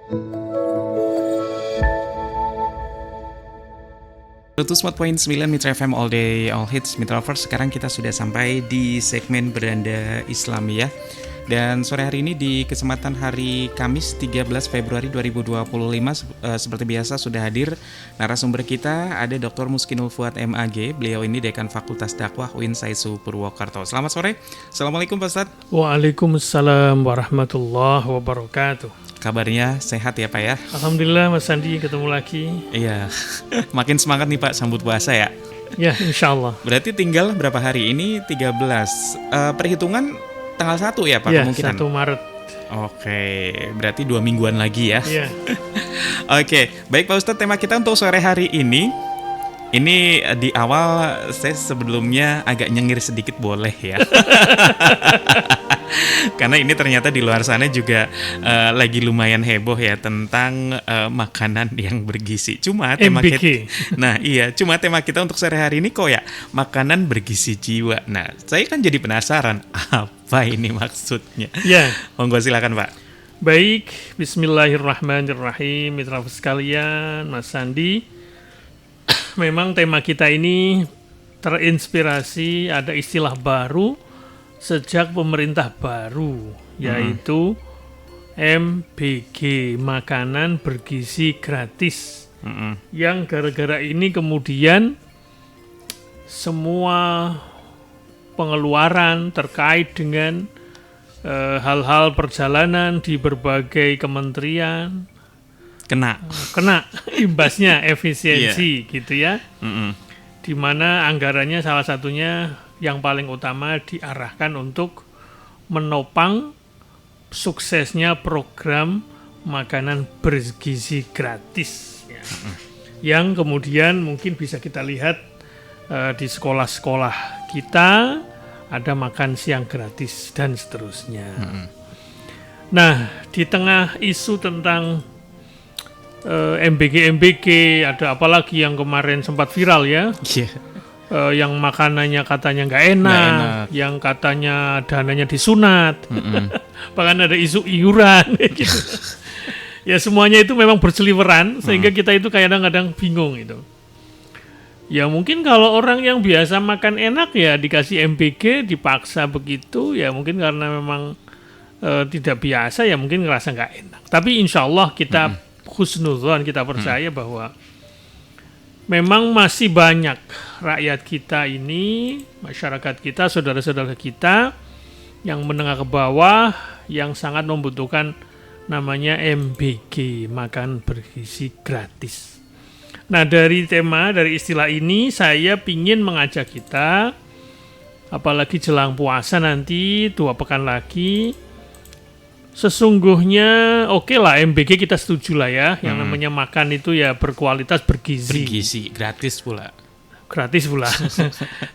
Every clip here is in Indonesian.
.9 Mitra FM All Day All Hits. Mitra Lovers, sekarang kita sudah sampai di segmen Beranda Islamiyah. Dan sore hari ini di kesempatan hari Kamis 13 Februari 2025 seperti biasa sudah hadir narasumber kita, ada Dr. Muskinul Fuad MAG. Beliau ini Dekan Fakultas Dakwah UIN Saisu Purwokerto. Selamat sore. Assalamualaikum Pak Ustadz. Waalaikumsalam warahmatullahi wabarakatuh. Kabarnya sehat ya Pak ya? Alhamdulillah Mas Sandi, ketemu lagi. Iya, makin semangat nih Pak sambut puasa ya. Ya, insya Allah. Berarti tinggal berapa hari ini? 13. Perhitungan tanggal 1 ya Pak, ya, kemungkinan? 1 Maret. Oke, berarti 2 mingguan lagi ya. Iya. Oke, baik Pak Ustadz, tema kita untuk sore hari ini di awal saya sebelumnya agak nyengir sedikit boleh ya. Karena ini ternyata di luar sana juga lagi lumayan heboh ya tentang makanan yang bergizi. Cuma tema MBG. cuma tema kita untuk sore hari ini kok ya makanan bergizi jiwa. Nah, saya kan jadi penasaran apa ini maksudnya. Ya. Monggo silakan Pak. Baik, bismillahirrahmanirrahim. Mitra sekalian, Mas Sandi. Memang tema kita ini terinspirasi ada istilah baru sejak pemerintah baru, yaitu MBG, makanan bergizi gratis. Yang gara-gara ini kemudian semua pengeluaran terkait dengan hal-hal perjalanan di berbagai kementerian kena imbasnya efisiensi gitu ya. Di mana anggarannya salah satunya yang paling utama diarahkan untuk menopang suksesnya program makanan bergizi gratis ya. Yang kemudian mungkin bisa kita lihat di sekolah-sekolah kita ada makan siang gratis dan seterusnya. Nah, di tengah isu tentang MBG ada apalagi yang kemarin sempat viral ya. Yang makanannya katanya nggak enak, yang katanya dananya disunat, bahkan ada isu iuran gitu. Ya semuanya itu memang berseliweran sehingga kita itu kadang-kadang bingung itu. Ya mungkin kalau orang yang biasa makan enak ya dikasih MBG dipaksa begitu ya mungkin karena memang tidak biasa ya mungkin ngerasa nggak enak. Tapi insya Allah kita husnuzon, kita percaya bahwa memang masih banyak rakyat kita ini, masyarakat kita, saudara-saudara kita yang menengah ke bawah yang sangat membutuhkan namanya MBG, makan bergizi gratis. Nah dari istilah ini saya ingin mengajak kita, apalagi jelang puasa nanti 2 pekan lagi, sesungguhnya oke lah MBG kita setuju lah ya, yang namanya makan itu ya berkualitas bergizi gratis pula.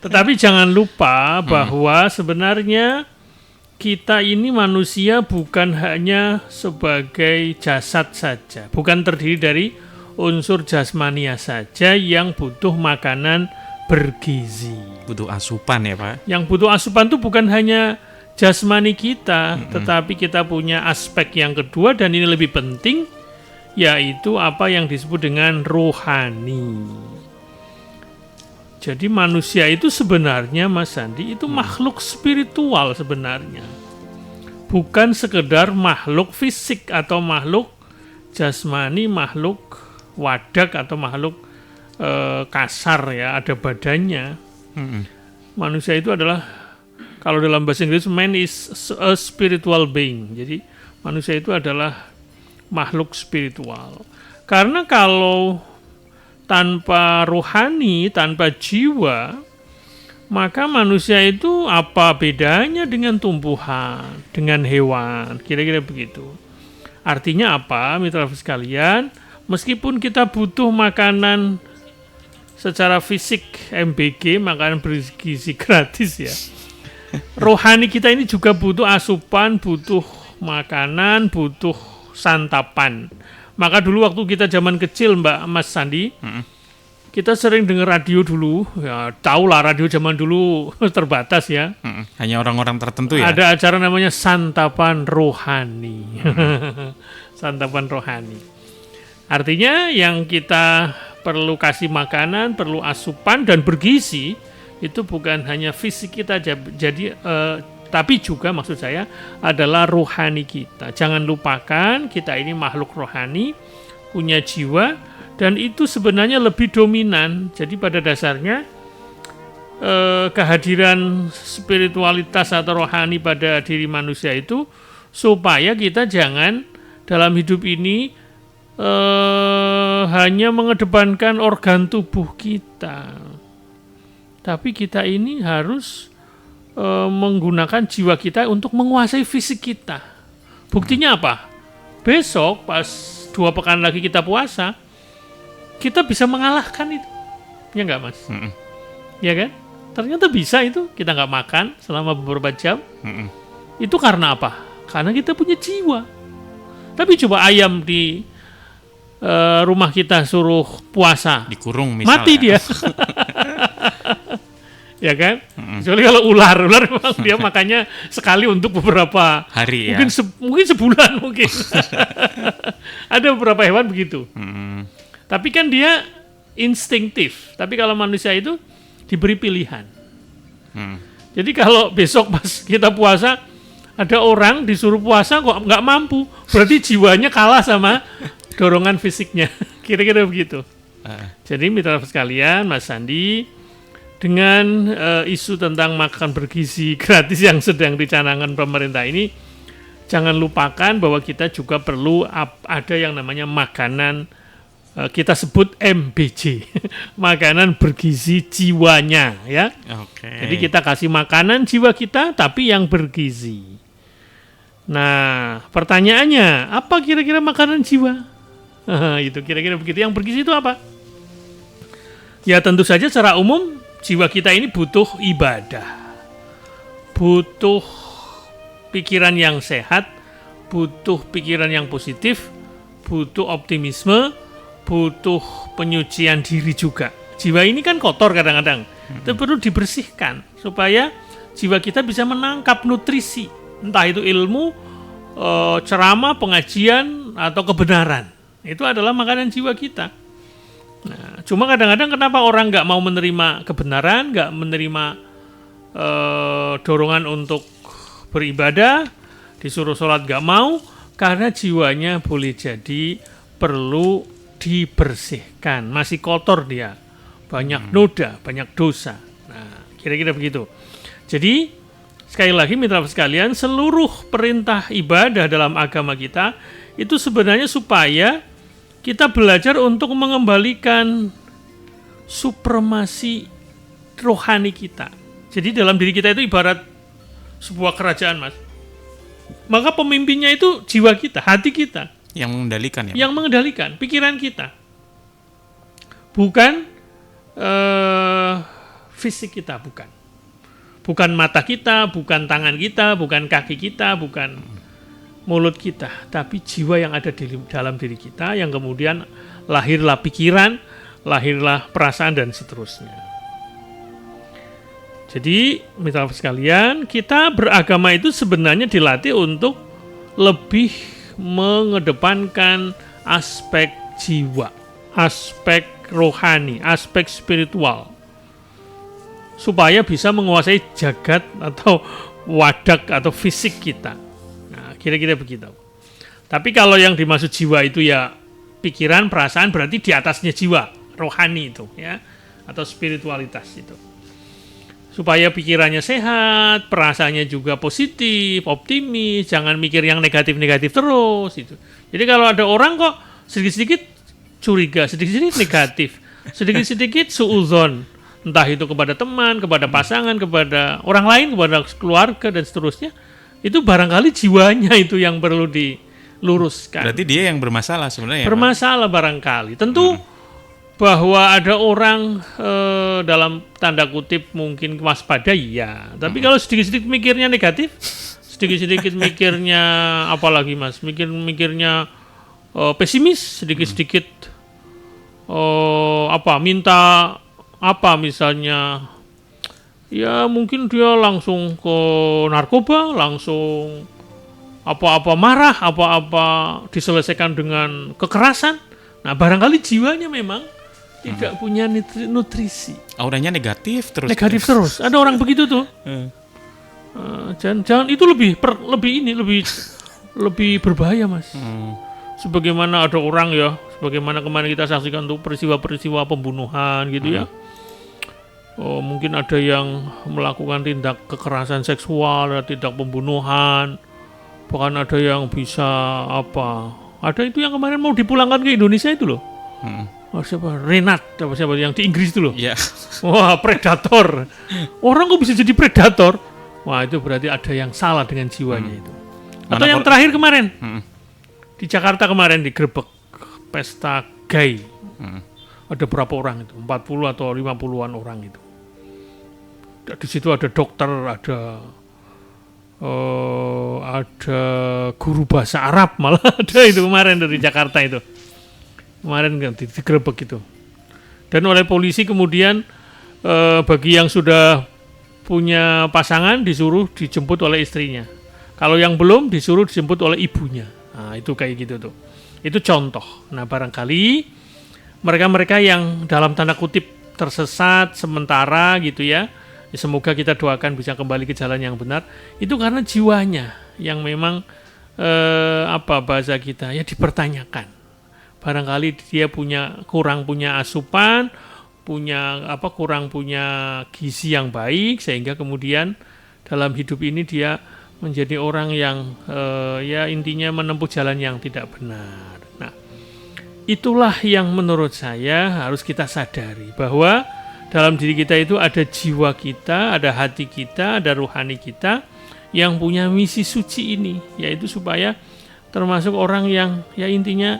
Tetapi jangan lupa bahwa sebenarnya kita ini manusia bukan hanya sebagai jasad saja, bukan terdiri dari unsur jasmania saja yang butuh makanan bergizi. Butuh asupan ya Pak. Yang butuh asupan itu bukan hanya jasmani kita, tetapi kita punya aspek yang kedua dan ini lebih penting, yaitu apa yang disebut dengan rohani. Jadi manusia itu sebenarnya Mas Sandi itu makhluk spiritual sebenarnya. Bukan sekedar makhluk fisik atau makhluk jasmani, makhluk wadak atau makhluk kasar ya, ada badannya. Manusia itu adalah, kalau dalam bahasa Inggris, man is a spiritual being. Jadi manusia itu adalah makhluk spiritual. Karena kalau tanpa rohani, tanpa jiwa, maka manusia itu apa bedanya dengan tumbuhan, dengan hewan, kira-kira begitu. Artinya apa, mitra sekalian? Meskipun kita butuh makanan secara fisik, MBG, makanan bergizi gratis ya, rohani kita ini juga butuh asupan, butuh makanan, butuh santapan. Maka dulu waktu kita zaman kecil Mas Sandi, kita sering dengar radio dulu, ya tahulah radio zaman dulu terbatas ya. Hanya orang-orang tertentu ya. Ada acara namanya santapan rohani. Santapan rohani. Artinya yang kita perlu kasih makanan, perlu asupan dan bergizi itu bukan hanya fisik kita, jadi tapi juga maksud saya adalah rohani kita. Jangan lupakan kita ini makhluk rohani, punya jiwa, dan itu sebenarnya lebih dominan. Jadi pada dasarnya kehadiran spiritualitas atau rohani pada diri manusia itu supaya kita jangan dalam hidup ini hanya mengedepankan organ tubuh kita. Tapi kita ini harus menggunakan jiwa kita untuk menguasai fisik kita. Buktinya apa? Besok pas 2 pekan lagi kita puasa, kita bisa mengalahkan itu. Ya enggak, Mas? Ya kan? Ternyata bisa itu. Kita nggak makan selama beberapa jam. Itu karena apa? Karena kita punya jiwa. Tapi coba ayam di rumah kita suruh puasa, dikurung misalnya. Mati dia. Ya kan? Kecuali kalau ular memang dia makannya sekali untuk beberapa hari ya. Mungkin sebulan mungkin. Ada beberapa hewan begitu. Tapi kan dia instinktif. Tapi kalau manusia itu diberi pilihan. Jadi kalau besok pas kita puasa ada orang disuruh puasa kok nggak mampu, berarti jiwanya kalah sama dorongan fisiknya. Kira-kira begitu. Jadi mitra sekalian, Mas Sandi, dengan isu tentang makan bergizi gratis yang sedang dicanangkan pemerintah ini, jangan lupakan bahwa kita juga perlu ada yang namanya makanan, kita sebut MBJ, makanan bergizi jiwanya, ya. Jadi kita kasih makanan jiwa kita, tapi yang bergizi. Nah, pertanyaannya, apa kira-kira makanan jiwa? Itu kira-kira begitu. Yang bergizi itu apa? Ya tentu saja secara umum jiwa kita ini butuh ibadah, butuh pikiran yang sehat, butuh pikiran yang positif, butuh optimisme, butuh penyucian diri juga. Jiwa ini kan kotor kadang-kadang, itu perlu dibersihkan supaya jiwa kita bisa menangkap nutrisi, entah itu ilmu, ceramah, pengajian, atau kebenaran. Itu adalah makanan jiwa kita. Nah, cuma kadang-kadang kenapa orang nggak mau menerima kebenaran, nggak menerima dorongan untuk beribadah, disuruh sholat nggak mau, karena jiwanya boleh jadi perlu dibersihkan, masih kotor dia, banyak noda, banyak dosa. Nah, kira-kira begitu. Jadi sekali lagi mitra sekalian, seluruh perintah ibadah dalam agama kita itu sebenarnya supaya kita belajar untuk mengembalikan supremasi rohani kita. Jadi dalam diri kita itu ibarat sebuah kerajaan, Mas. Maka pemimpinnya itu jiwa kita, hati kita. Yang mengendalikan ya? Yang mengendalikan, pikiran kita. Bukan fisik kita, bukan. Bukan mata kita, bukan tangan kita, bukan kaki kita, bukan mulut kita, tapi jiwa yang ada di dalam diri kita, yang kemudian lahirlah pikiran, lahirlah perasaan, dan seterusnya. Jadi, mitra sekalian, kita beragama itu sebenarnya dilatih untuk lebih mengedepankan aspek jiwa, aspek rohani, aspek spiritual, supaya bisa menguasai jagat atau wadak atau fisik kita. Kira-kira begitu. Tapi kalau yang dimaksud jiwa itu ya pikiran, perasaan, berarti di atasnya jiwa, rohani itu ya, atau spiritualitas itu. Supaya pikirannya sehat, perasaannya juga positif, optimis, jangan mikir yang negatif-negatif terus itu. Jadi kalau ada orang kok sedikit-sedikit curiga, sedikit-sedikit negatif, sedikit-sedikit suudzon, entah itu kepada teman, kepada pasangan, kepada orang lain, kepada keluarga dan seterusnya, itu barangkali jiwanya itu yang perlu diluruskan. Berarti dia yang bermasalah sebenarnya. Bermasalah barangkali. Tentu bahwa ada orang dalam tanda kutip mungkin waspada, ya. Tapi kalau sedikit-sedikit mikirnya negatif, sedikit-sedikit mikirnya apalagi Mas, mikirnya pesimis, sedikit-sedikit minta apa misalnya, ya mungkin dia langsung ke narkoba, langsung apa-apa marah, apa-apa diselesaikan dengan kekerasan. Nah, barangkali jiwanya memang tidak punya nutrisi. Auranya negatif terus. Ada orang begitu tuh. Jangan itu lebih berbahaya, Mas. Sebagaimana ada orang ya, sebagaimana kemarin kita saksikan tuh peristiwa-peristiwa pembunuhan gitu ya. Mungkin ada yang melakukan tindak kekerasan seksual, ada tindak pembunuhan, bahkan ada yang bisa ada itu yang kemarin mau dipulangkan ke Indonesia itu loh. Siapa? Renat, siapa yang di Inggris itu loh. Yeah. Wah, predator. Orang kok bisa jadi predator? Wah, itu berarti ada yang salah dengan jiwanya itu. Atau yang terakhir kemarin di Jakarta kemarin digerebek pesta gay. Ada berapa orang itu? 40 atau 50-an orang itu. Di situ ada dokter, ada guru bahasa Arab, malah ada itu kemarin dari Jakarta itu. Kemarin digerebek itu. Dan oleh polisi kemudian bagi yang sudah punya pasangan disuruh dijemput oleh istrinya. Kalau yang belum disuruh dijemput oleh ibunya. Nah, itu kayak gitu tuh. Itu contoh. Nah, barangkali mereka-mereka yang dalam tanda kutip tersesat sementara gitu ya, semoga kita doakan bisa kembali ke jalan yang benar. Itu karena jiwanya yang memang bahasa kita ya dipertanyakan. Barangkali dia kurang punya asupan, kurang punya gizi yang baik, sehingga kemudian dalam hidup ini dia menjadi orang yang ya intinya menempuh jalan yang tidak benar. Nah, itulah yang menurut saya harus kita sadari, bahwa dalam diri kita itu ada jiwa kita, ada hati kita, ada rohani kita yang punya misi suci ini, yaitu supaya termasuk orang yang ya intinya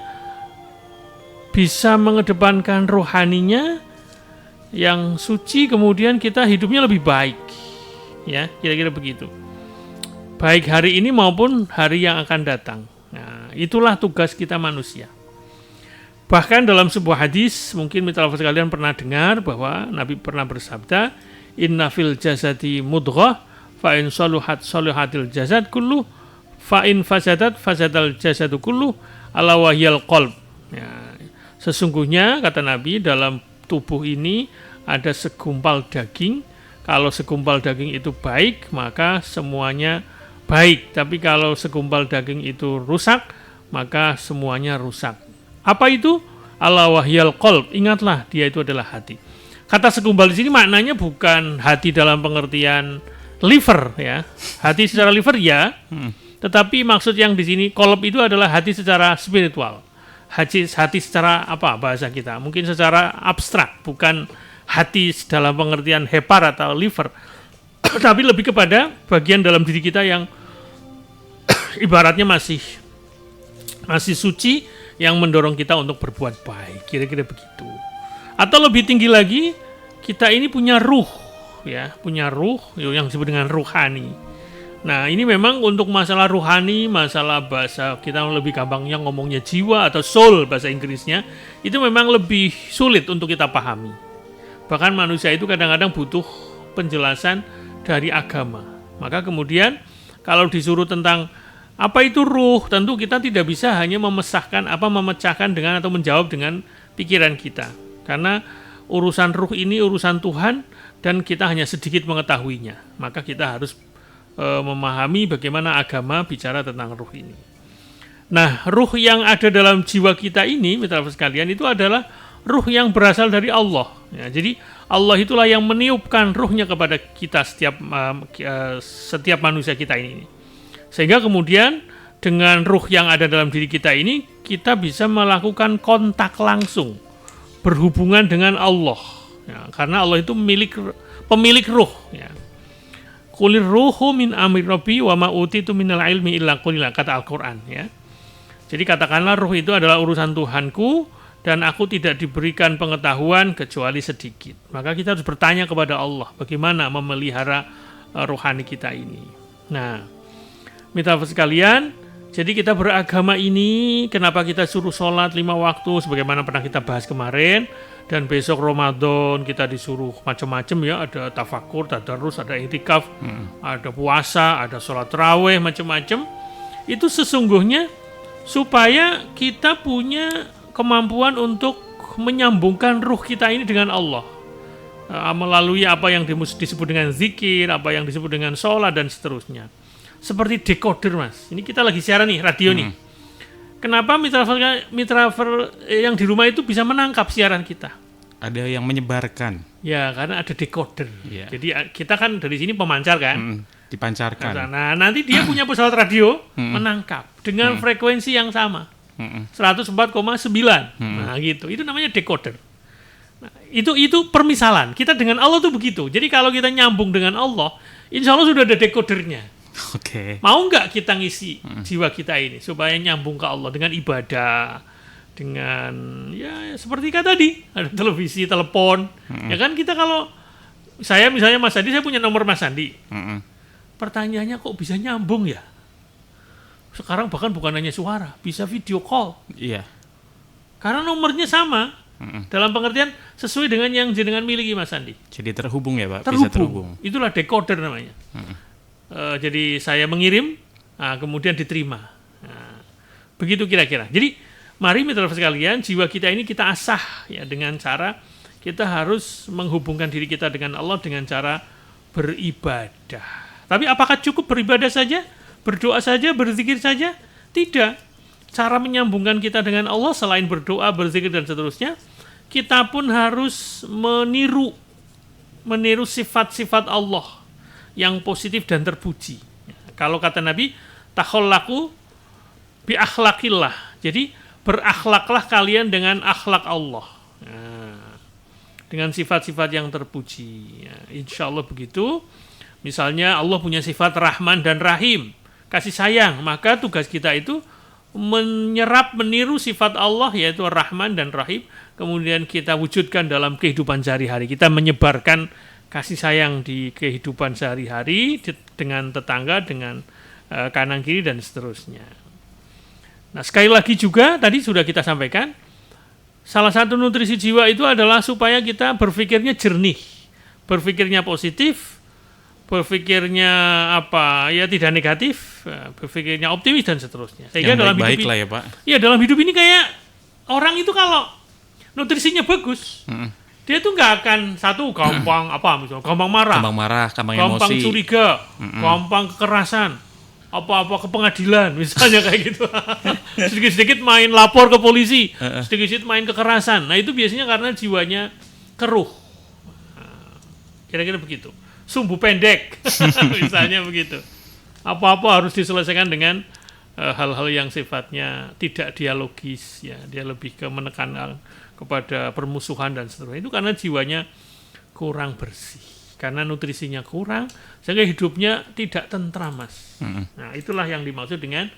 bisa mengedepankan rohaninya yang suci, kemudian kita hidupnya lebih baik. Ya, kira-kira begitu. Baik hari ini maupun hari yang akan datang. Nah, itulah tugas kita manusia. Bahkan dalam sebuah hadis, mungkin mitra sekalian pernah dengar bahwa Nabi pernah bersabda, "Inna fil jasadi mudghah, fa in saluhat saluhatil jasad kullu, fa in fasadat fasadal jasadu kullu, ala wahyal qalb." Ya, sesungguhnya kata Nabi, dalam tubuh ini ada segumpal daging. Kalau segumpal daging itu baik, maka semuanya baik. Tapi kalau segumpal daging itu rusak, maka semuanya rusak. Apa itu? Ala wahyal qalb. Ingatlah, dia itu adalah hati. Kata segumpal di sini maknanya bukan hati dalam pengertian liver ya. Hati secara liver ya. Tetapi maksud yang di sini qalb itu adalah hati secara spiritual. Hati secara bahasa kita? Mungkin secara abstrak, bukan hati dalam pengertian hepar atau liver. Tapi lebih kepada bagian dalam diri kita yang ibaratnya masih suci, yang mendorong kita untuk berbuat baik, kira-kira begitu. Atau lebih tinggi lagi, kita ini punya ruh, ya, punya ruh yang disebut dengan ruhani. Nah, ini memang untuk masalah ruhani, masalah bahasa kita lebih gampangnya ngomongnya jiwa atau soul bahasa Inggrisnya, itu memang lebih sulit untuk kita pahami. Bahkan manusia itu kadang-kadang butuh penjelasan dari agama. Maka kemudian kalau disuruh tentang apa itu ruh, tentu kita tidak bisa hanya memecahkan dengan atau menjawab dengan pikiran kita. Karena urusan ruh ini urusan Tuhan dan kita hanya sedikit mengetahuinya. Maka kita harus memahami bagaimana agama bicara tentang ruh ini. Nah, ruh yang ada dalam jiwa kita ini, mitra sekalian, itu adalah ruh yang berasal dari Allah. Ya, jadi Allah itulah yang meniupkan ruhnya kepada kita setiap manusia kita ini. Sehingga kemudian dengan ruh yang ada dalam diri kita ini, kita bisa melakukan kontak langsung, berhubungan dengan Allah. Ya, karena Allah itu pemilik ruh. Ya. Qulir ruhu min amri rabbi wa ma utitu minal ilmi illa qalila, kata Al-Quran. Ya. Jadi katakanlah ruh itu adalah urusan Tuhanku dan aku tidak diberikan pengetahuan kecuali sedikit. Maka kita harus bertanya kepada Allah bagaimana memelihara rohani kita ini. Nah, mitra sekalian, Jadi kita beragama ini, kenapa kita suruh sholat 5 waktu, sebagaimana pernah kita bahas kemarin, dan besok Ramadan kita disuruh macam-macam ya, ada tafakur, tadarus, ada iktikaf, ada puasa, ada sholat tarawih, macam-macam. Itu sesungguhnya supaya kita punya kemampuan untuk menyambungkan ruh kita ini dengan Allah. Melalui apa yang disebut dengan zikir, apa yang disebut dengan sholat, dan seterusnya. Seperti decoder, Mas. Ini kita lagi siaran nih, radio nih. Kenapa mitra yang di rumah itu bisa menangkap siaran kita? Ada yang menyebarkan. Ya, karena ada decoder. Yeah. Jadi kita kan dari sini pemancar kan? Dipancarkan. Nah, nanti dia punya pesawat radio menangkap dengan frekuensi yang sama. 104,9. Nah, gitu. Itu namanya decoder. Nah, itu permisalan. Kita dengan Allah tuh begitu. Jadi kalau kita nyambung dengan Allah, insya Allah sudah ada decodernya. Oke. Mau nggak kita ngisi jiwa kita ini supaya nyambung ke Allah dengan ibadah, dengan ya seperti kata tadi, ada televisi, telepon. Ya kan kita kalau saya misalnya Mas Andi, saya punya nomor Mas Andi. Pertanyaannya kok bisa nyambung ya? Sekarang bahkan bukan hanya suara, bisa video call. Iya. Karena nomornya sama. Dalam pengertian sesuai dengan yang jenengan miliki Mas Andi. Jadi terhubung ya Pak? Terhubung. Bisa terhubung. Itulah decoder namanya. Jadi saya mengirim, kemudian diterima. Nah, begitu kira-kira. Jadi mari mitra sekalian, jiwa kita ini kita asah ya dengan cara kita harus menghubungkan diri kita dengan Allah dengan cara beribadah. Tapi apakah cukup beribadah saja? Berdoa saja? Berzikir saja? Tidak. Cara menyambungkan kita dengan Allah selain berdoa, berzikir dan seterusnya, kita pun harus meniru sifat-sifat Allah yang positif dan terpuji. Kalau kata Nabi, takhallaku bi akhlaqillah. Jadi berakhlaklah kalian dengan akhlak Allah. Nah, dengan sifat-sifat yang terpuji. Ya, insya Allah begitu. Misalnya Allah punya sifat Rahman dan Rahim, kasih sayang. Maka tugas kita itu meniru sifat Allah yaitu Rahman dan Rahim. Kemudian kita wujudkan dalam kehidupan sehari-hari. Kita menyebarkan kasih sayang di kehidupan sehari-hari dengan tetangga, dengan kanan kiri dan seterusnya. Nah, sekali lagi juga tadi sudah kita sampaikan, salah satu nutrisi jiwa itu adalah supaya kita berpikirnya jernih, berpikirnya positif, berpikirnya tidak negatif, berpikirnya optimis dan seterusnya. Sehingga dalam hidup ini, ya Pak. Iya, dalam hidup ini kayak orang itu kalau nutrisinya bagus, dia tuh nggak akan gampang gampang marah, gampang emosi, curiga, gampang kekerasan, ke pengadilan misalnya kayak gitu. Sedikit-sedikit main lapor ke polisi, sedikit-sedikit main kekerasan. Nah itu biasanya karena jiwanya keruh. Kira-kira begitu. Sumbu pendek, misalnya begitu. Apa-apa harus diselesaikan dengan hal-hal yang sifatnya tidak dialogis, ya. Dia lebih ke menekan kepada permusuhan dan seterusnya. Itu karena jiwanya kurang bersih, karena nutrisinya kurang, sehingga hidupnya tidak tentram, Mas. Nah, itulah yang dimaksud dengan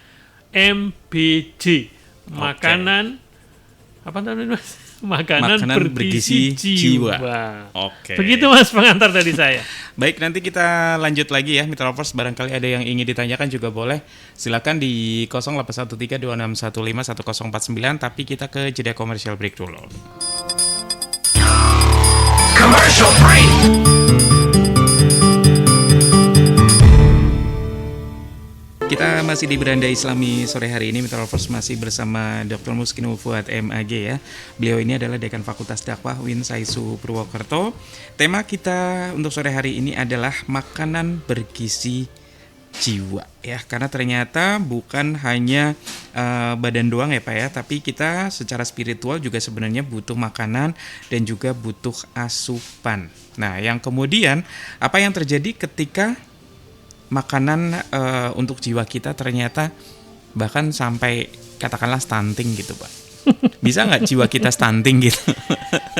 MBJ, makanan apa namanya, Mas? Makanan bergizi jiwa. Begitu Mas pengantar dari saya. Baik, nanti kita lanjut lagi ya, Mitra Lovers. Barangkali ada yang ingin ditanyakan juga boleh. Silakan di 081326151049. Tapi kita ke jeda komersial break dulu. Commercial break. Kita masih di Beranda Islami sore hari ini, Mitra Lovers, masih bersama Dr. Muskinu Fuad MAG ya. Beliau ini adalah Dekan Fakultas Dakwah UIN Saisu Purwokerto. Tema kita untuk sore hari ini adalah makanan bergizi jiwa ya. Karena ternyata bukan hanya badan doang ya Pak ya, tapi kita secara spiritual juga sebenarnya butuh makanan dan juga butuh asupan. Nah, yang kemudian apa yang terjadi ketika makanan untuk jiwa kita ternyata bahkan sampai katakanlah stunting gitu Pak. Bisa nggak jiwa kita stunting gitu?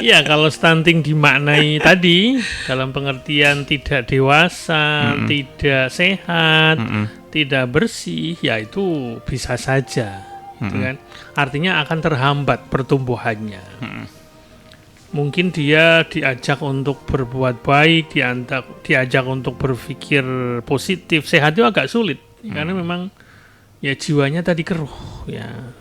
Iya, kalau stunting dimaknai tadi dalam pengertian tidak dewasa, tidak sehat, tidak bersih, ya itu bisa saja, gitu kan? Artinya akan terhambat pertumbuhannya. Mungkin dia diajak untuk berbuat baik, diajak untuk berpikir positif, sehat itu agak sulit karena memang ya jiwanya tadi keruh ya.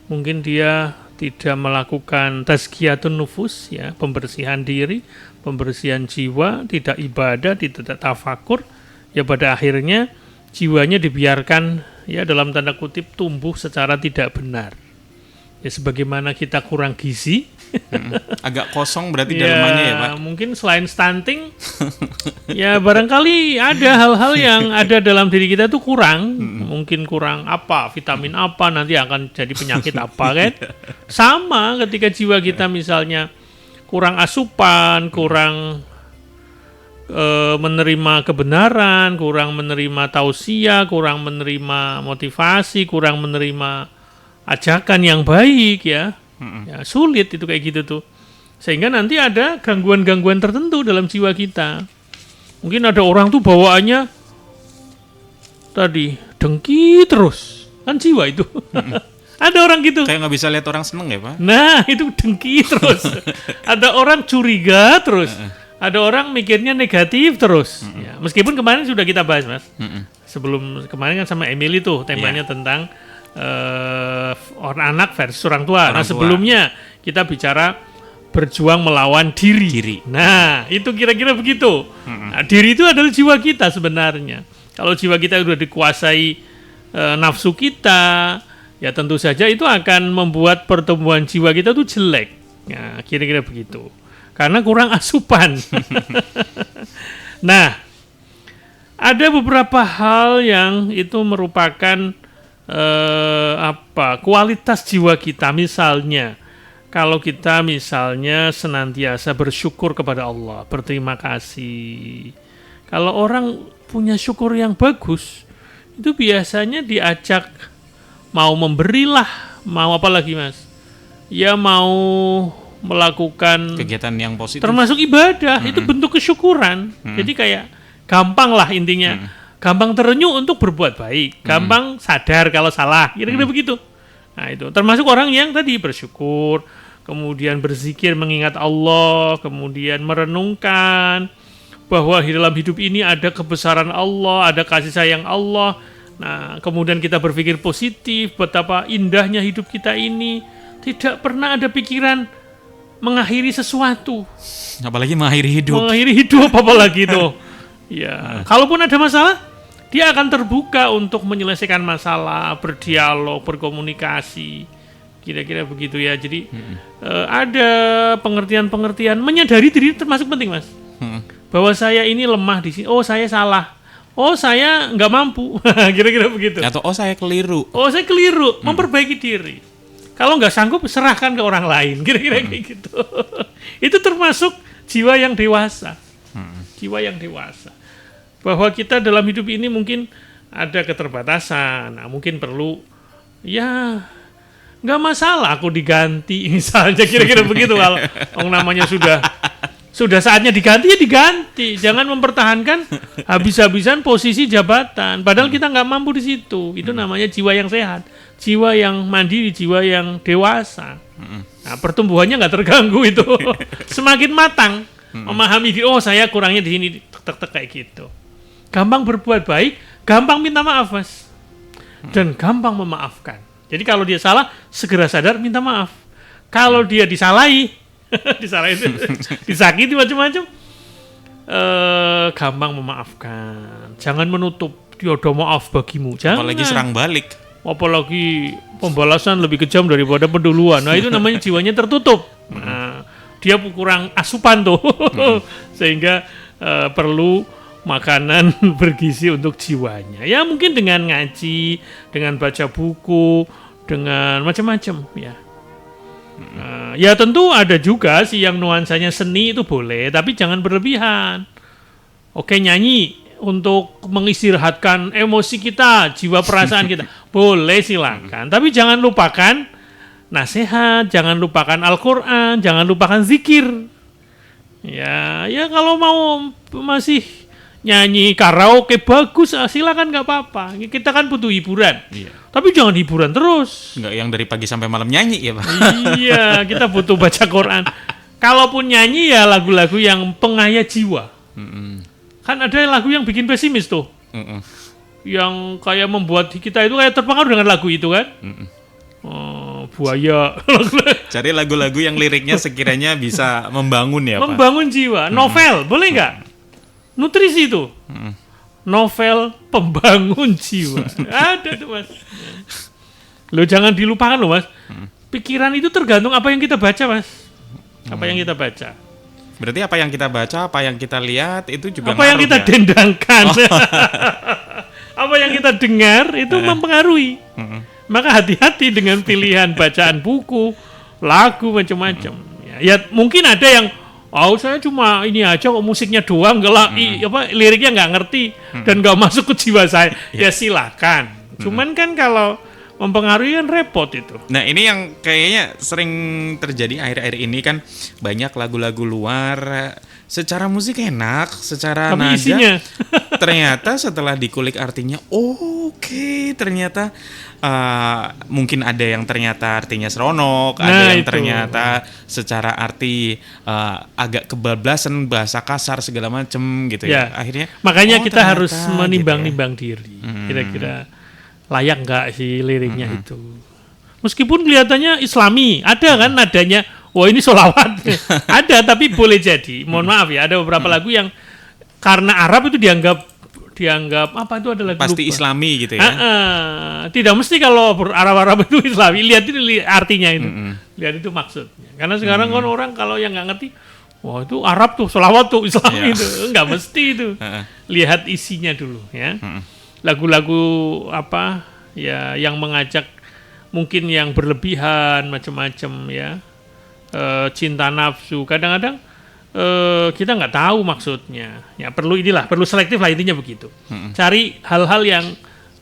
Mungkin dia tidak melakukan tazkiyatun nufus ya, pembersihan diri, pembersihan jiwa, tidak ibadah, tidak tafakur, ya pada akhirnya jiwanya dibiarkan ya dalam tanda kutip tumbuh secara tidak benar. Ya sebagaimana kita kurang gizi, agak kosong berarti dalamannya ya Pak. Mungkin selain stunting, ya barangkali ada hal-hal yang ada dalam diri kita tuh kurang, mungkin kurang apa, vitamin apa, nanti akan jadi penyakit apa kan? Sama ketika jiwa kita misalnya kurang asupan, kurang menerima kebenaran, kurang menerima tausiah, kurang menerima motivasi, kurang menerima ajakan yang baik ya. Ya sulit itu kayak gitu tuh. Sehingga nanti ada gangguan-gangguan tertentu dalam jiwa kita. Mungkin ada orang tuh bawaannya tadi dengki terus. Kan jiwa itu. Ada orang gitu. Kayak nggak bisa lihat orang seneng ya Pak? Nah itu dengki terus. Ada orang curiga terus. Ada orang mikirnya negatif terus. Ya, meskipun kemarin sudah kita bahas Mas. Sebelum kemarin kan sama Emily tuh temanya tentang orang anak versus orang tua. Nah sebelumnya kita bicara berjuang melawan diri. Nah itu kira-kira begitu. Nah, diri itu adalah jiwa kita sebenarnya. Kalau jiwa kita sudah dikuasai nafsu kita, ya tentu saja itu akan membuat pertumbuhan jiwa kita tuh jelek. Nah kira-kira begitu. Karena kurang asupan. Nah ada beberapa hal yang itu merupakan kualitas jiwa kita. Misalnya kalau kita misalnya senantiasa bersyukur kepada Allah, berterima kasih. Kalau orang punya syukur yang bagus, itu biasanya diajak mau memberilah, mau apa lagi Mas? Ya mau melakukan kegiatan yang positif. Termasuk ibadah, itu bentuk kesyukuran. Jadi kayak gampang lah intinya. Gampang terenyuh untuk berbuat baik, gampang sadar kalau salah, kira-kira begitu. Nah itu termasuk orang yang tadi bersyukur, kemudian berzikir mengingat Allah, kemudian merenungkan bahwa di dalam hidup ini ada kebesaran Allah, ada kasih sayang Allah. Nah kemudian kita berpikir positif, betapa indahnya hidup kita ini, tidak pernah ada pikiran mengakhiri sesuatu. Apalagi mengakhiri hidup. Mengakhiri hidup apalagi itu. Ya, kalaupun ada masalah, dia akan terbuka untuk menyelesaikan masalah, berdialog, berkomunikasi. Kira-kira begitu ya. Jadi ada pengertian-pengertian, menyadari diri termasuk penting Mas. Bahwa saya ini lemah di sini. Oh saya salah. Oh saya nggak mampu. Kira-kira begitu. Atau oh saya keliru. Oh saya keliru. Memperbaiki diri. Kalau nggak sanggup serahkan ke orang lain. Kira-kira kayak gitu. Itu termasuk jiwa yang dewasa. Jiwa yang dewasa. Bahwa kita dalam hidup ini mungkin ada keterbatasan. Nah, mungkin perlu ya nggak masalah aku diganti misalnya, kira-kira begitu. Kalau namanya sudah saatnya diganti ya diganti. Jangan mempertahankan habis-habisan posisi jabatan. Padahal kita nggak mampu di situ. Itu namanya jiwa yang sehat, jiwa yang mandiri, jiwa yang dewasa. Nah, pertumbuhannya nggak terganggu itu. Semakin matang memahami oh saya kurangnya di sini, tek-tek kayak gitu. Gampang berbuat baik, gampang minta maaf Mas, dan gampang memaafkan. Jadi kalau dia salah segera sadar minta maaf. Kalau dia disalahi disakiti macam-macam, gampang memaafkan. Jangan menutup dia udah maaf bagimu. Jangan. Apalagi serang balik. Apalagi pembalasan lebih kejam daripada penduluan. Nah itu namanya jiwanya tertutup. Nah, dia kurang asupan tuh, sehingga perlu makanan bergizi untuk jiwanya. Ya mungkin dengan ngaji, dengan baca buku, dengan macam-macam ya. Ya tentu ada juga sih yang nuansanya seni itu boleh, tapi jangan berlebihan. Oke nyanyi untuk mengistirahatkan emosi kita, jiwa perasaan kita, boleh silakan. Tapi jangan lupakan nasihat, jangan lupakan Al-Quran, jangan lupakan zikir. Ya kalau mau masih nyanyi karaoke bagus, silakan nggak apa-apa. Kita kan butuh hiburan. Iya. Tapi jangan hiburan terus. Nggak yang dari pagi sampai malam nyanyi ya Pak. Iya, kita butuh baca Quran. Kalaupun nyanyi ya lagu-lagu yang pengaya jiwa. Kan ada lagu yang bikin pesimis tuh. yang kayak membuat kita itu kayak terpengaruh dengan lagu itu kan. Buaya. Cari lagu-lagu yang liriknya sekiranya bisa membangun ya, Pak. Membangun jiwa. Novel, boleh nggak? Nutrisi itu. Novel pembangun jiwa. Ada tuh, Mas. Lo jangan dilupakan loh, Mas. Pikiran itu tergantung apa yang kita baca, Mas. Apa yang kita baca. Berarti apa yang kita baca, apa yang kita lihat itu juga apa yang kita dendangkan. Apa yang kita dengar itu mempengaruhi. Maka hati-hati dengan pilihan bacaan buku, lagu macam-macam. Ya mungkin ada yang saya cuma ini aja kok musiknya doang, liriknya nggak ngerti dan nggak masuk ke jiwa saya. Ya silakan. Cuman kan kalau mempengaruhi kan repot itu. Nah ini yang kayaknya sering terjadi akhir-akhir ini kan, banyak lagu-lagu luar secara musik enak, secara tapi nada isinya ternyata setelah dikulik artinya ternyata mungkin ada yang ternyata artinya seronok, ada yang itu ternyata secara arti agak kebablasan, bahasa kasar segala macem gitu ya. Akhirnya makanya kita harus menimbang-nimbang diri. Kira-kira layak nggak sih liriknya itu. Meskipun kelihatannya Islami, ada kan nadanya, wah ini sholawat. Ada, tapi boleh jadi. Mohon maaf ya, ada beberapa lagu yang karena Arab itu dianggap apa itu adalah pasti lupa. Islami gitu ya. Tidak mesti kalau Arab itu Islami. Lihat ini artinya itu. Lihat itu maksudnya. Karena sekarang kan orang kalau yang nggak ngerti, wah itu Arab tuh, sholawat tuh, Islami itu. Nggak mesti itu. Lihat isinya dulu ya. Lagu-lagu apa ya yang mengajak mungkin yang berlebihan macam-macam ya, cinta nafsu kadang-kadang kita nggak tahu maksudnya ya, perlu selektif lah intinya begitu. Cari hal-hal yang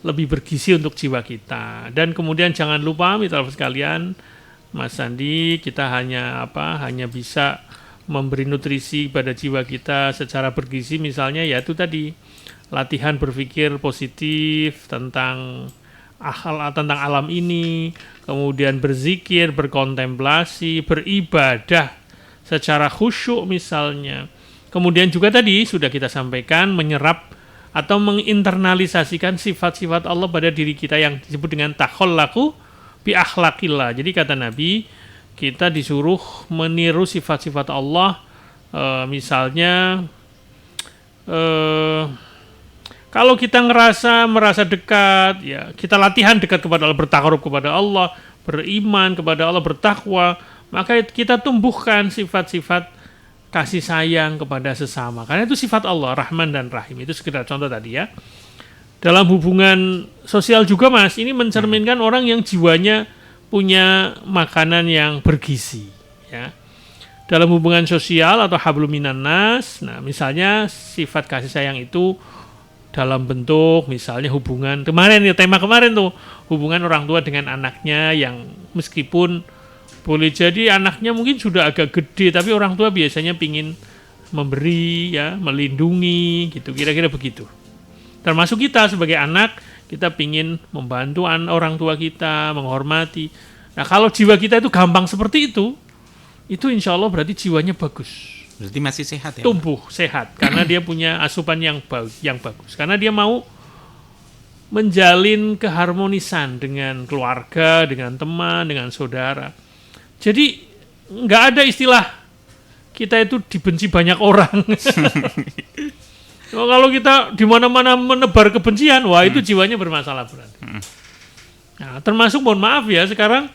lebih bergizi untuk jiwa kita, dan kemudian jangan lupa mitra sekalian, Mas Sandi, kita hanya bisa memberi nutrisi pada jiwa kita secara bergizi, misalnya yaitu tadi latihan berpikir positif tentang alam ini, kemudian berzikir, berkontemplasi, beribadah secara khusyuk misalnya. Kemudian juga tadi sudah kita sampaikan, menyerap atau menginternalisasikan sifat-sifat Allah pada diri kita yang disebut dengan takhallaku bi akhlaqillah. Jadi kata Nabi, kita disuruh meniru sifat-sifat Allah, misalnya kalau kita merasa dekat, ya kita latihan dekat kepada Allah, bertakarub kepada Allah, beriman kepada Allah, bertakwa, maka kita tumbuhkan sifat-sifat kasih sayang kepada sesama. Karena itu sifat Allah, Rahman dan Rahim. Itu sekedar contoh tadi ya. Dalam hubungan sosial juga, Mas, ini mencerminkan orang yang jiwanya punya makanan yang bergizi, ya. Dalam hubungan sosial atau hablum minan nas, nah misalnya sifat kasih sayang itu dalam bentuk misalnya hubungan tema kemarin tuh, hubungan orang tua dengan anaknya yang meskipun boleh jadi anaknya mungkin sudah agak gede, tapi orang tua biasanya pingin memberi ya, melindungi gitu, kira-kira begitu. Termasuk kita sebagai anak, kita pingin membantu orang tua kita, menghormati. Nah kalau jiwa kita itu gampang seperti itu insya Allah berarti jiwanya bagus. Berarti masih sehat ya? Tumbuh sehat karena dia punya asupan yang bagus. Karena dia mau menjalin keharmonisan dengan keluarga, dengan teman, dengan saudara. Jadi nggak ada istilah kita itu dibenci banyak orang. Kalau kita di mana-mana menebar kebencian, wah itu jiwanya bermasalah berarti. Nah, termasuk mohon maaf ya, sekarang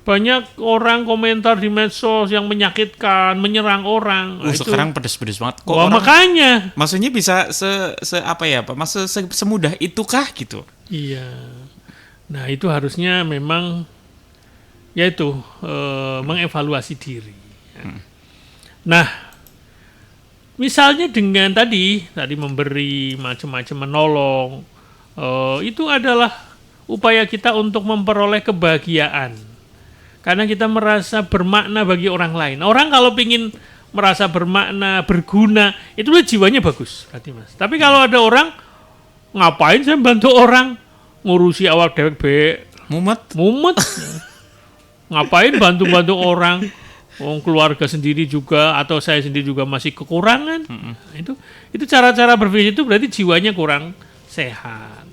banyak orang komentar di medsos yang menyakitkan, menyerang orang. Nah, sekarang pedes-pedes banget. Kok wah, orang, makanya. Maksudnya bisa semudah itukah gitu? Iya. Nah itu harusnya memang yaitu mengevaluasi diri. Nah, misalnya dengan tadi memberi macam-macam, menolong, itu adalah upaya kita untuk memperoleh kebahagiaan. Karena kita merasa bermakna bagi orang lain. Orang kalau ingin merasa bermakna, berguna, itu jiwanya bagus, berarti Mas. Tapi kalau ada orang, ngapain saya bantu orang, ngurusi awal dewek, mumet. Ngapain bantu orang, keluarga sendiri juga atau saya sendiri juga masih kekurangan. Nah, itu cara-cara berpikir itu berarti jiwanya kurang sehat.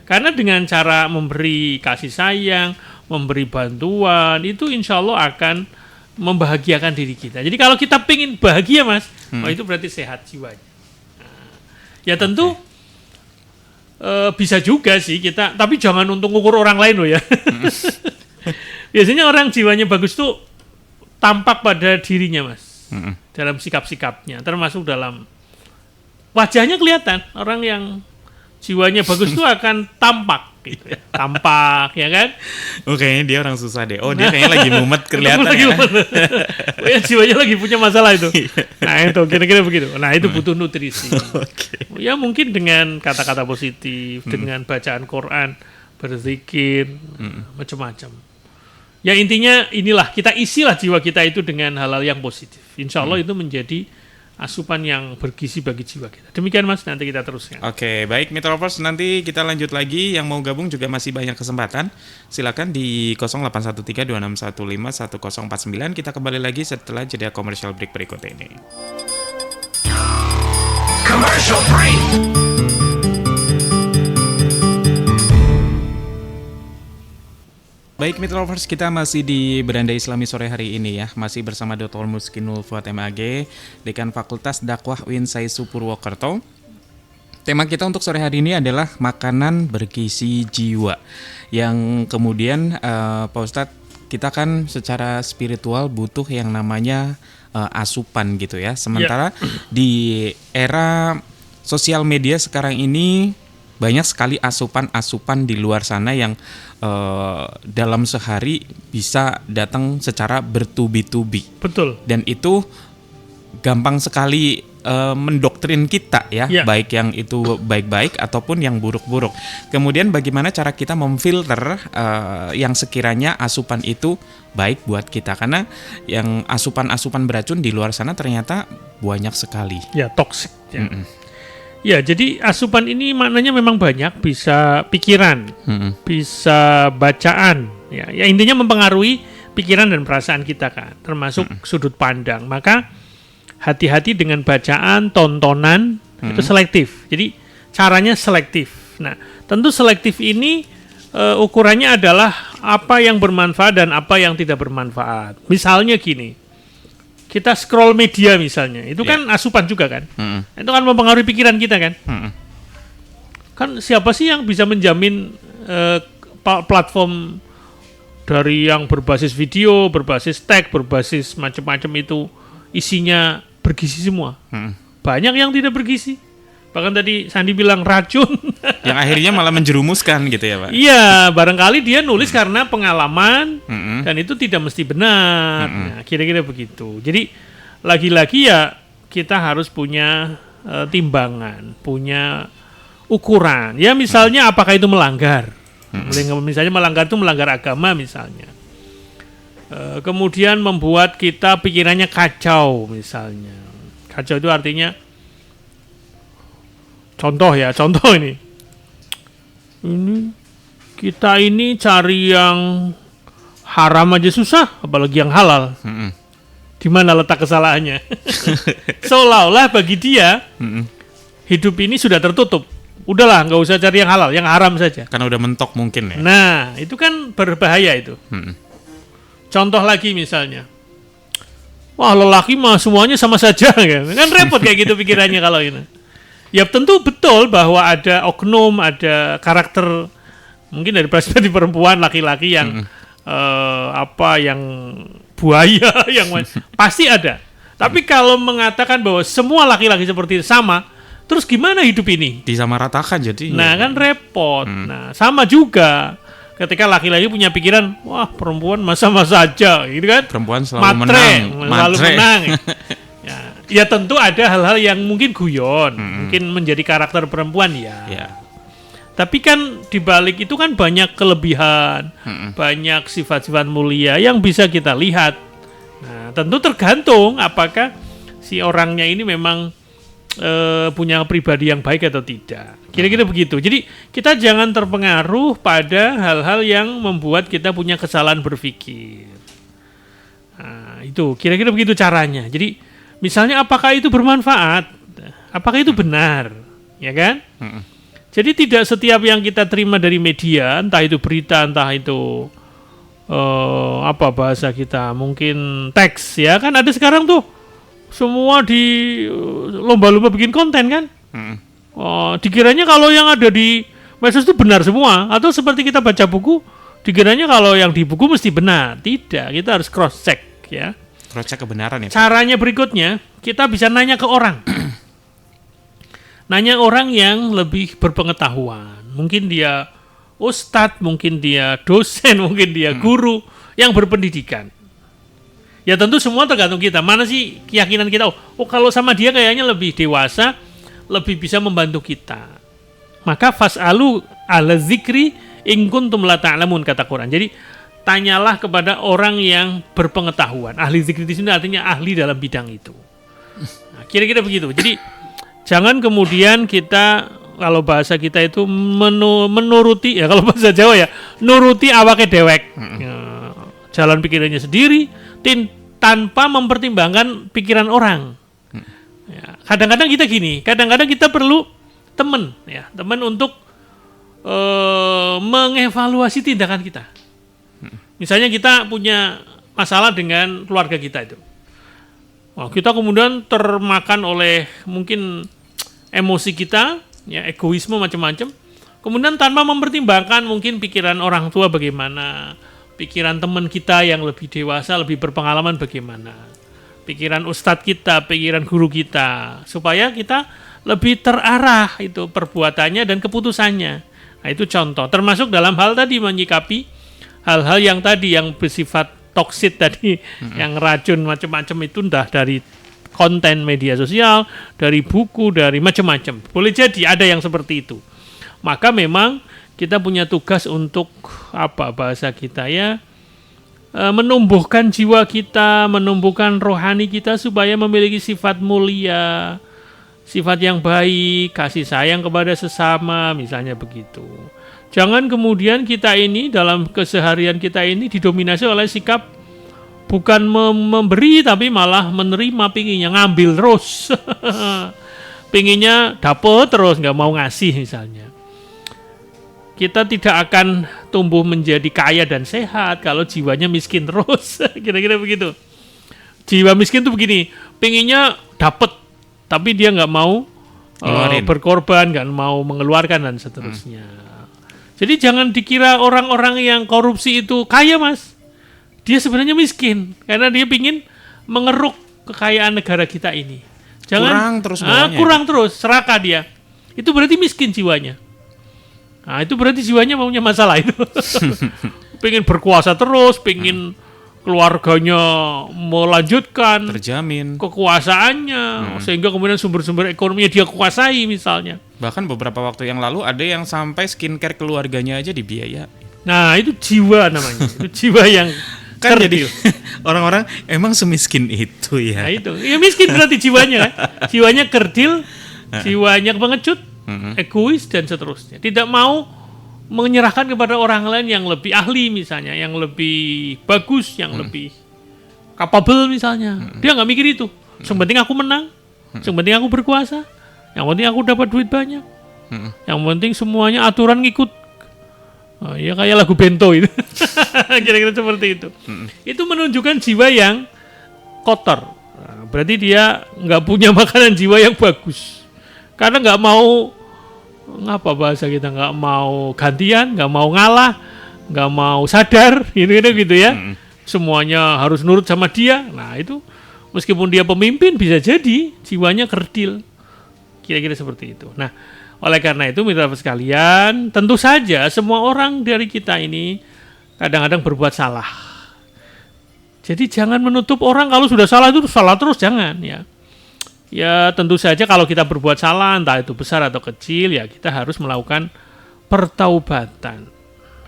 Karena dengan cara memberi kasih sayang, memberi bantuan, itu insya Allah akan membahagiakan diri kita. Jadi kalau kita pengen bahagia, Mas, itu berarti sehat jiwanya. Nah, ya tentu bisa juga sih kita, tapi jangan untuk ngukur orang lain loh ya. Biasanya orang jiwanya bagus tuh tampak pada dirinya, Mas. Dalam sikap-sikapnya, termasuk dalam wajahnya kelihatan. Orang yang jiwanya bagus tuh akan tampak gitu ya. Tampak, ya kan? Kayaknya dia orang susah deh. Dia kayaknya lagi mumet kelihatan ya. Ya, jiwanya lagi punya masalah itu. Nah, itu kira-kira begitu. Nah, itu butuh nutrisi. Ya, mungkin dengan kata-kata positif, dengan bacaan Quran, berzikir, macam-macam. Ya, intinya inilah, kita isilah jiwa kita itu dengan hal-hal yang positif. Insya Allah itu menjadi asupan yang bergizi bagi jiwa kita. Demikian, Mas, nanti kita teruskan. Oke, baik Mitra Lovers, nanti kita lanjut lagi. Yang mau gabung juga masih banyak kesempatan. Silakan di 081326151049. Kita kembali lagi setelah jeda commercial break berikut ini. Commercial break. Baik Mitra Lovers, kita masih di Beranda Islami sore hari ini ya. Masih bersama Dr. Muskinul Fuad MAG, Dekan Fakultas Dakwah UIN Saisu Purwokerto. Tema kita untuk sore hari ini adalah makanan bergizi jiwa. Yang kemudian Pak Ustadz, kita kan secara spiritual butuh yang namanya asupan gitu ya. Sementara di era sosial media sekarang ini banyak sekali asupan-asupan di luar sana yang dalam sehari bisa datang secara bertubi-tubi. Betul. Dan itu gampang sekali mendoktrin kita ya, baik yang itu baik-baik ataupun yang buruk-buruk. Kemudian bagaimana cara kita memfilter yang sekiranya asupan itu baik buat kita, karena yang asupan-asupan beracun di luar sana ternyata banyak sekali. Ya, toksik. Ya. Ya, jadi asupan ini maknanya memang banyak, bisa pikiran, bisa bacaan, ya intinya mempengaruhi pikiran dan perasaan kita kan, termasuk sudut pandang. Maka hati-hati dengan bacaan, tontonan, itu selektif. Jadi caranya selektif. Nah, tentu selektif ini ukurannya adalah apa yang bermanfaat dan apa yang tidak bermanfaat. Misalnya gini, kita scroll media misalnya, itu kan asupan juga kan, itu kan mempengaruhi pikiran kita kan. Kan siapa sih yang bisa menjamin platform dari yang berbasis video, berbasis teks, berbasis macam-macam itu isinya bergizi semua? Banyak yang tidak bergizi. Bahkan tadi Sandi bilang racun. Yang akhirnya malah menjerumuskan gitu ya Pak? Iya, barangkali dia nulis karena pengalaman dan itu tidak mesti benar. Nah, kira-kira begitu. Jadi lagi-lagi ya kita harus punya timbangan, punya ukuran. Ya misalnya apakah itu melanggar? Misalnya melanggar itu melanggar agama misalnya. Kemudian membuat kita pikirannya kacau misalnya. Kacau itu artinya contoh ini kita ini cari yang haram aja susah, apalagi yang halal. Di mana letak kesalahannya? Seolah-olah bagi dia hidup ini sudah tertutup. Udahlah, nggak usah cari yang halal, yang haram saja. Karena udah mentok mungkin ya. Nah, itu kan berbahaya itu. Contoh lagi misalnya, wah lelaki mah semuanya sama saja kan repot kayak gitu pikirannya kalau ini. Ya tentu betul bahwa ada oknum, ada karakter mungkin dari perspektif perempuan, laki-laki yang yang buaya, yang pasti ada. Tapi kalau mengatakan bahwa semua laki-laki seperti itu sama, terus gimana hidup ini? Disamaratakan jadi. Nah kan repot. Nah sama juga ketika laki-laki punya pikiran, wah perempuan masa-masa aja, gitu kan? Perempuan selalu menang. Ya tentu ada hal-hal yang mungkin guyon, mungkin menjadi karakter perempuan ya. Tapi kan dibalik itu kan banyak kelebihan, banyak sifat-sifat mulia yang bisa kita lihat. Nah, tentu tergantung apakah si orangnya ini memang punya pribadi yang baik atau tidak. Kira-kira begitu. Jadi kita jangan terpengaruh pada hal-hal yang membuat kita punya kesalahan berpikir. Nah, itu kira-kira begitu caranya. Jadi misalnya apakah itu bermanfaat? Apakah itu benar? Ya kan? Jadi tidak setiap yang kita terima dari media, entah itu berita, entah itu apa bahasa kita, mungkin teks ya kan, ada sekarang tuh semua di lomba-lomba bikin konten kan. Dikiranya kalau yang ada di medsos itu benar semua, atau seperti kita baca buku, dikiranya kalau yang di buku mesti benar. Tidak, kita harus cross check ya. Cross check kebenaran ya. Caranya berikutnya, kita bisa nanya ke orang. Nanya orang yang lebih berpengetahuan. Mungkin dia ustadz, mungkin dia dosen, mungkin dia guru yang berpendidikan. Ya tentu semua tergantung kita. Mana sih keyakinan kita? Oh kalau sama dia kayaknya lebih dewasa, lebih bisa membantu kita. Maka fas'alu ala zikri in kuntum la ta'lamun, kata Quran. Jadi tanyalah kepada orang yang berpengetahuan. Ahli zikri di sini artinya ahli dalam bidang itu. Nah, kira-kira begitu. Jadi jangan kemudian kita, kalau bahasa kita itu menuruti, ya kalau bahasa Jawa ya, nuruti awake dewek. Ya, jalan pikirannya sendiri, tanpa mempertimbangkan pikiran orang. Ya, kadang-kadang kita gini, kadang-kadang kita perlu teman, ya, teman untuk mengevaluasi tindakan kita. Misalnya kita punya masalah dengan keluarga kita itu. Kita kemudian termakan oleh mungkin emosi kita, ya, egoisme macam-macam. Kemudian tanpa mempertimbangkan mungkin pikiran orang tua bagaimana, pikiran teman kita yang lebih dewasa, lebih berpengalaman bagaimana, pikiran ustadz kita, pikiran guru kita, supaya kita lebih terarah itu perbuatannya dan keputusannya. Nah, itu contoh. Termasuk dalam hal tadi menyikapi hal-hal yang tadi yang bersifat toksit tadi, yang racun macam-macam itu entah dari konten media sosial, dari buku, dari macam-macam. Boleh jadi ada yang seperti itu. Maka memang kita punya tugas untuk apa bahasa kita ya, menumbuhkan jiwa kita, menumbuhkan rohani kita supaya memiliki sifat mulia, sifat yang baik, kasih sayang kepada sesama, misalnya begitu. Jangan kemudian kita ini dalam keseharian kita ini didominasi oleh sikap bukan memberi tapi malah menerima, pinginnya ngambil terus. Pinginnya dapet terus, nggak mau ngasih misalnya. Kita tidak akan tumbuh menjadi kaya dan sehat kalau jiwanya miskin terus. Kira-kira begitu. Jiwa miskin tuh begini, pinginnya dapet tapi dia nggak mau berkorban, nggak mau mengeluarkan dan seterusnya. Jadi jangan dikira orang-orang yang korupsi itu kaya, Mas. Dia sebenarnya miskin karena dia pingin mengeruk kekayaan negara kita ini. Jangan kurang terus, serakah dia. Itu berarti miskin jiwanya. Nah, itu berarti jiwanya punya masalah itu. Pengen berkuasa terus, pengen keluarganya melanjutkan, terjamin kekuasaannya, sehingga kemudian sumber-sumber ekonominya dia kuasai misalnya. Bahkan beberapa waktu yang lalu ada yang sampai skincare keluarganya aja dibiaya. Nah, itu jiwa namanya. Itu jiwa yang kan jadi orang-orang emang semiskin itu ya. Nah, itu. Ya miskin berarti jiwanya kan. Jiwanya kerdil, jiwanya pengecut, egois dan seterusnya. Tidak mau menyerahkan kepada orang lain yang lebih ahli misalnya, yang lebih bagus, yang lebih capable misalnya. Dia nggak mikir itu. Yang penting aku menang, yang penting aku berkuasa, yang penting aku dapat duit banyak, yang penting semuanya aturan ngikut. Ya kayak lagu Bento itu. Kira-kira seperti itu. Itu menunjukkan jiwa yang kotor. Nah, berarti dia nggak punya makanan jiwa yang bagus. Karena nggak mau, ngapa bahasa kita, nggak mau gantian, nggak mau ngalah, nggak mau sadar, gitu ya. Semuanya harus nurut sama dia. Nah itu meskipun dia pemimpin bisa jadi jiwanya kerdil. Kira-kira seperti itu. Nah, oleh karena itu mitra sekalian, tentu saja semua orang dari kita ini kadang-kadang berbuat salah. Jadi jangan menutup orang kalau sudah salah itu salah terus, jangan ya. Ya tentu saja kalau kita berbuat salah, entah itu besar atau kecil, ya kita harus melakukan pertaubatan.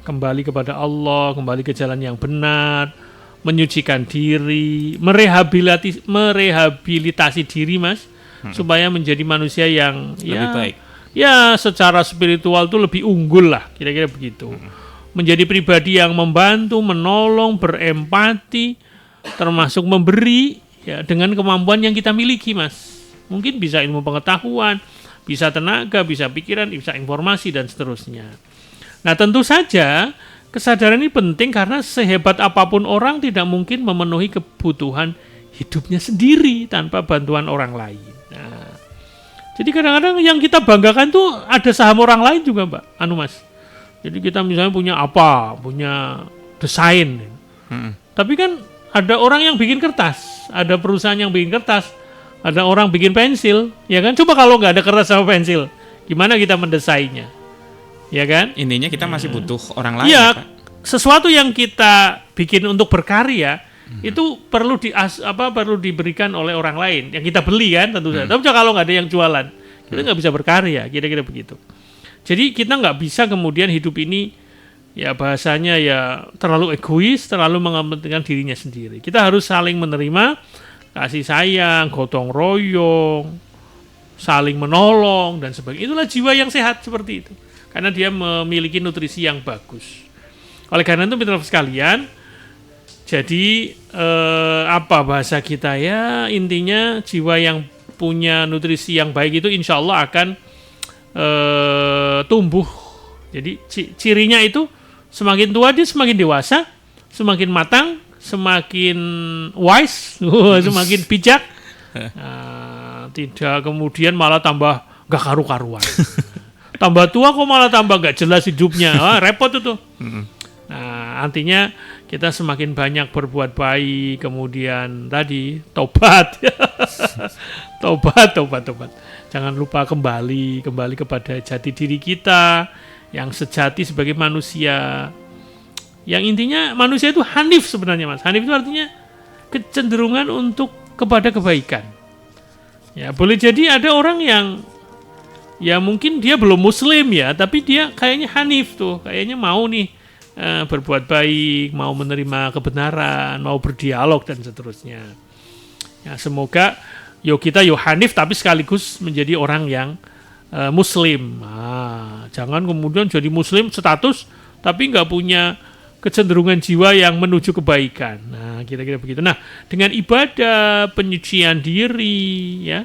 Kembali kepada Allah, kembali ke jalan yang benar, menyucikan diri, merehabilitasi diri, Mas, supaya menjadi manusia yang lebih baik. Ya secara spiritual itu lebih unggul lah, kira-kira begitu. Menjadi pribadi yang membantu, menolong, berempati, termasuk memberi ya dengan kemampuan yang kita miliki, Mas. Mungkin bisa ilmu pengetahuan, bisa tenaga, bisa pikiran, bisa informasi dan seterusnya. Nah, tentu saja kesadaran ini penting karena sehebat apapun orang tidak mungkin memenuhi kebutuhan hidupnya sendiri tanpa bantuan orang lain. Nah, jadi kadang-kadang yang kita banggakan tuh ada saham orang lain juga, Mbak. Mas. Jadi kita misalnya punya punya desain. Tapi kan ada orang yang bikin kertas, ada perusahaan yang bikin kertas, ada orang bikin pensil, ya kan? Coba kalau nggak ada kertas sama pensil, gimana kita mendesainnya? Ya kan? Intinya kita masih butuh orang lain. Iya, sesuatu yang kita bikin untuk berkarya itu perlu perlu diberikan oleh orang lain yang kita beli kan tentu saja. Tapi kalau nggak ada yang jualan, kita nggak bisa berkarya, kira-kira begitu. Jadi kita nggak bisa kemudian hidup ini ya bahasanya ya terlalu egois, terlalu mengepentingkan dirinya sendiri. Kita harus saling menerima, kasih sayang, gotong royong, saling menolong dan sebagainya. Itulah jiwa yang sehat seperti itu. Karena dia memiliki nutrisi yang bagus. Oleh karena itu mitra sekalian, jadi apa bahasa kita ya, intinya jiwa yang punya nutrisi yang baik itu insya Allah akan tumbuh. Jadi cirinya itu semakin tua dia semakin dewasa, semakin matang, semakin wise, semakin bijak, tidak kemudian malah tambah gak karu-karuan. Tambah tua kok malah tambah gak jelas hidupnya, repot itu. Nah, artinya kita semakin banyak berbuat baik, kemudian tadi tobat, tobat. Jangan lupa kembali kepada jati diri kita yang sejati sebagai manusia. Yang intinya manusia itu hanif sebenarnya, Mas. Hanif itu artinya kecenderungan untuk kepada kebaikan. Ya, boleh jadi ada orang yang ya mungkin dia belum muslim ya, tapi dia kayaknya hanif tuh, kayaknya mau nih berbuat baik, mau menerima kebenaran, mau berdialog dan seterusnya. Ya, semoga kita hanif tapi sekaligus menjadi orang yang muslim. Jangan kemudian jadi muslim status tapi nggak punya kecenderungan jiwa yang menuju kebaikan. Nah, kira-kira begitu. Nah, dengan ibadah, penyucian diri, ya,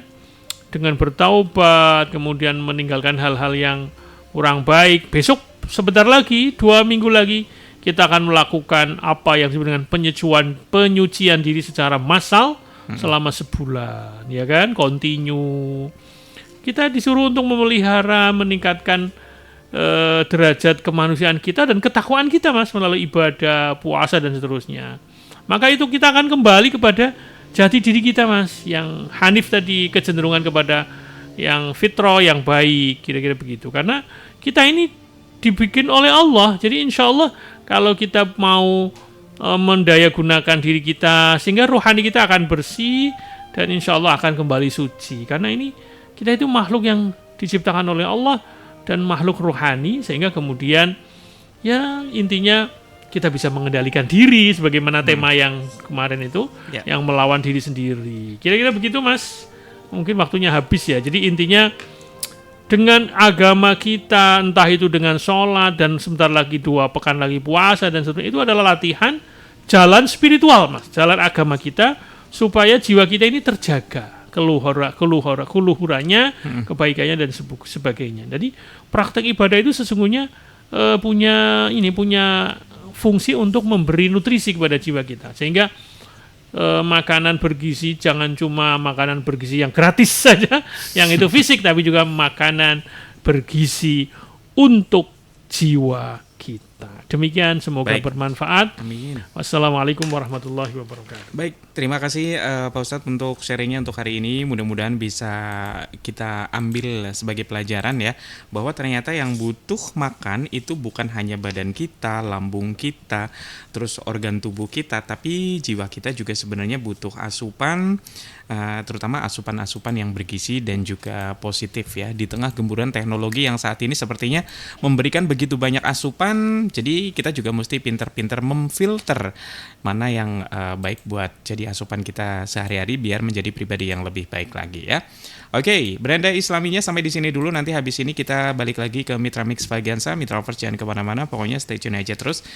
dengan bertaubat, kemudian meninggalkan hal-hal yang kurang baik. Besok sebentar lagi, 2 minggu lagi, kita akan melakukan apa yang disebut dengan penyucian diri secara massal selama sebulan, ya kan? Continue. Kita disuruh untuk memelihara, meningkatkan derajat kemanusiaan kita dan ketakwaan kita, Mas, melalui ibadah, puasa dan seterusnya. Maka itu kita akan kembali kepada jati diri kita, Mas, yang hanif tadi, kecenderungan kepada yang fitrah, yang baik, kira-kira begitu. Karena kita ini dibikin oleh Allah, jadi insya Allah kalau kita mau mendaya gunakan diri kita sehingga rohani kita akan bersih dan insya Allah akan kembali suci. Karena ini kita itu makhluk yang diciptakan oleh Allah dan makhluk rohani, sehingga kemudian ya intinya kita bisa mengendalikan diri sebagaimana tema yang kemarin itu, yang melawan diri sendiri. Kira-kira begitu, Mas. Mungkin waktunya habis ya. Jadi intinya dengan agama kita, entah itu dengan sholat dan sebentar lagi 2 pekan lagi puasa dan sebagainya, itu adalah latihan jalan spiritual, Mas. Jalan agama kita supaya jiwa kita ini terjaga, keluhurannya, kebaikannya dan sebagainya. Jadi praktek ibadah itu sesungguhnya punya fungsi untuk memberi nutrisi kepada jiwa kita, sehingga makanan bergizi jangan cuma makanan bergizi yang gratis saja, yang itu fisik, tapi juga makanan bergizi untuk jiwa kita. Demikian, semoga bermanfaat. Amin. Wassalamualaikum warahmatullahi wabarakatuh. Baik, terima kasih Pak Ustadz untuk sharingnya untuk hari ini. Mudah-mudahan bisa kita ambil sebagai pelajaran ya, bahwa ternyata yang butuh makan itu bukan hanya badan kita, lambung kita, terus organ tubuh kita, tapi jiwa kita juga sebenarnya butuh asupan, terutama asupan-asupan yang bergizi dan juga positif ya. Di tengah gemburan teknologi yang saat ini sepertinya memberikan begitu banyak asupan, jadi kita juga mesti pinter-pinter memfilter mana yang baik buat jadi asupan kita sehari-hari biar menjadi pribadi yang lebih baik lagi ya. Oke, beranda Islaminya sampai di sini dulu. Nanti habis ini kita balik lagi ke Mitra Mix Vaganza. Mitra Lovers jangan kemana-mana, pokoknya stay tune aja terus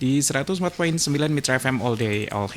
di 104.9 Mitra FM all day all hits.